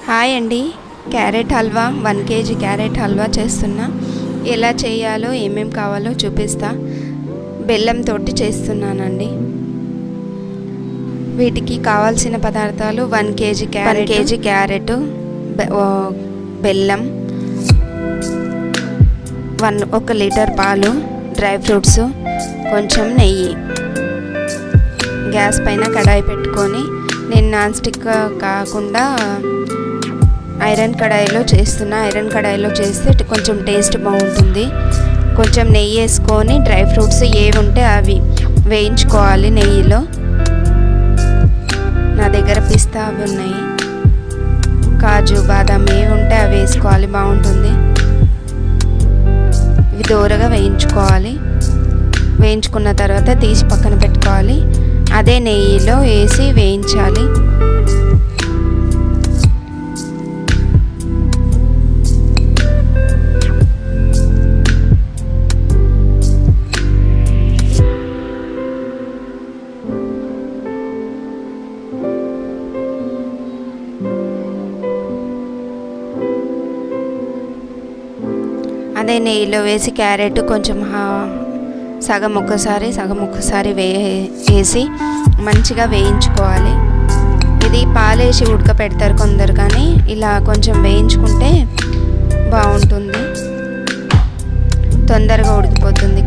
Hi అండి, carrot halwa 1 kg carrot halwa చేస్తున్నా. ఎలా చేయాలో ఏమేం కావాలో చూపిస్తా. బెల్లంతో చేస్తున్నానండి. వీటికి కావాల్సిన పదార్థాలు 1 kg క్యారెట్, బెల్లం, 1 లీటర్ పాలు, డ్రై ఫ్రూట్స్, కొంచెం నెయ్యి. గ్యాస్ పైన కడాయి పెట్టుకొని, నేను నాన్ స్టిక్ కాకుండా ఐరన్ కడాయిలో చేస్తున్నా. ఐరన్ కడాయిలో చేస్తే కొంచెం టేస్ట్ బాగుంటుంది. కొంచెం నెయ్యి వేసుకొని డ్రై ఫ్రూట్స్ ఏవి ఉంటే అవి వేయించుకోవాలి నెయ్యిలో. నా దగ్గర పిస్తా అవి ఉన్నాయి, కాజు, బాదాం ఏవి ఉంటే అవి వేసుకోవాలి, బాగుంటుంది. ఇవి దూరగా వేయించుకోవాలి. వేయించుకున్న తర్వాత తీసి పక్కన పెట్టుకోవాలి. అదే నెయ్యిలో వేసి వేయించాలి. అదే నెయ్యిలో వేసి క్యారెట్ కొంచెం సగం ఒక్కసారి వేసి మంచిగా వేయించుకోవాలి. ఇది పాలేసి ఉడకపెడతారు కొందరు, కానీ ఇలా కొంచెం వేయించుకుంటే బాగుంటుంది, తొందరగా ఉడికిపోతుంది.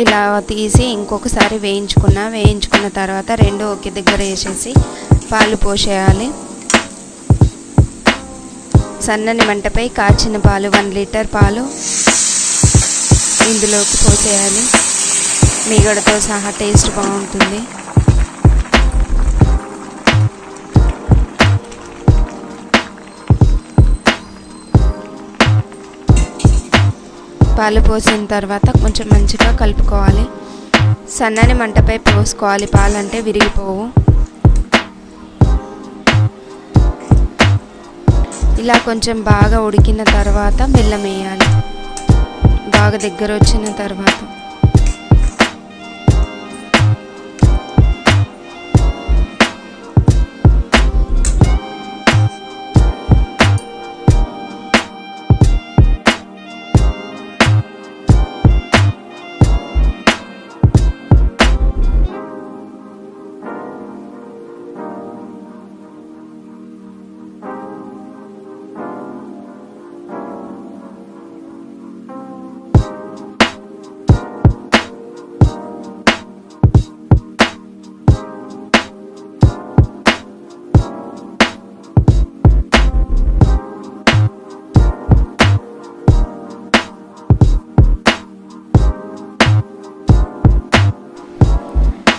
ఇలా తీసి ఇంకొకసారి వేయించుకున్న తర్వాత రెండు ఒకే దగ్గర వేసేసి పాలు పోసేయాలి. సన్నని మంటపై కాచిన పాలు, 1 లీటర్ పాలు ఇందులోకి పోసేయాలి. మీగడతో సహా టేస్ట్ బాగుంటుంది. పాలు పోసిన తర్వాత కొంచెం మంచిగా కలుపుకోవాలి. సన్నని మంటపై పోసుకోవాలి, పాలంటే విరిగిపోవు. ఇలా కొంచెం బాగా ఉడికిన తర్వాత బెల్లం వేయాలి. బాగా దగ్గర వచ్చిన తర్వాత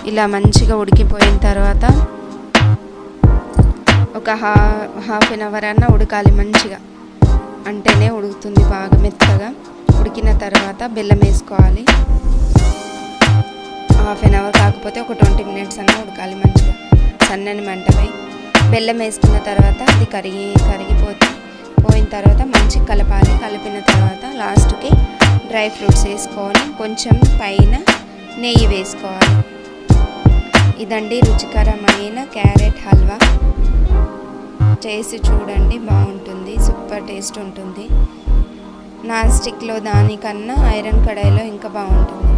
ఇలా మంచిగా ఉడికిపోయిన తర్వాత ఒక హాఫ్ అన్ అవర్ అన్న ఉడకాలి మంచిగా, అంటేనే ఉడుకుతుంది బాగా మెత్తగా. ఉడికిన తర్వాత బెల్లం వేసుకోవాలి. హాఫ్ అన్ అవర్ కాకపోతే ఒక 20 minutes అన్న ఉడకాలి మంచిగా సన్నని మంటపై. బెల్లం వేసుకున్న తర్వాత అది కరిగిపోయిన తర్వాత మంచిగా కలపాలి. కలిపిన తర్వాత లాస్ట్కి డ్రై ఫ్రూట్స్ వేసుకొని కొంచెం పైన నెయ్యి వేసుకోవాలి. ఇదండి రుచికరమైన క్యారెట్ హల్వా. చేసి చూడండి, బాగుంటుంది, సూపర్ టేస్ట్ ఉంటుంది. నాన్ స్టిక్లో దానికన్నా ఐరన్ కడాయిలో ఇంకా బాగుంటుంది.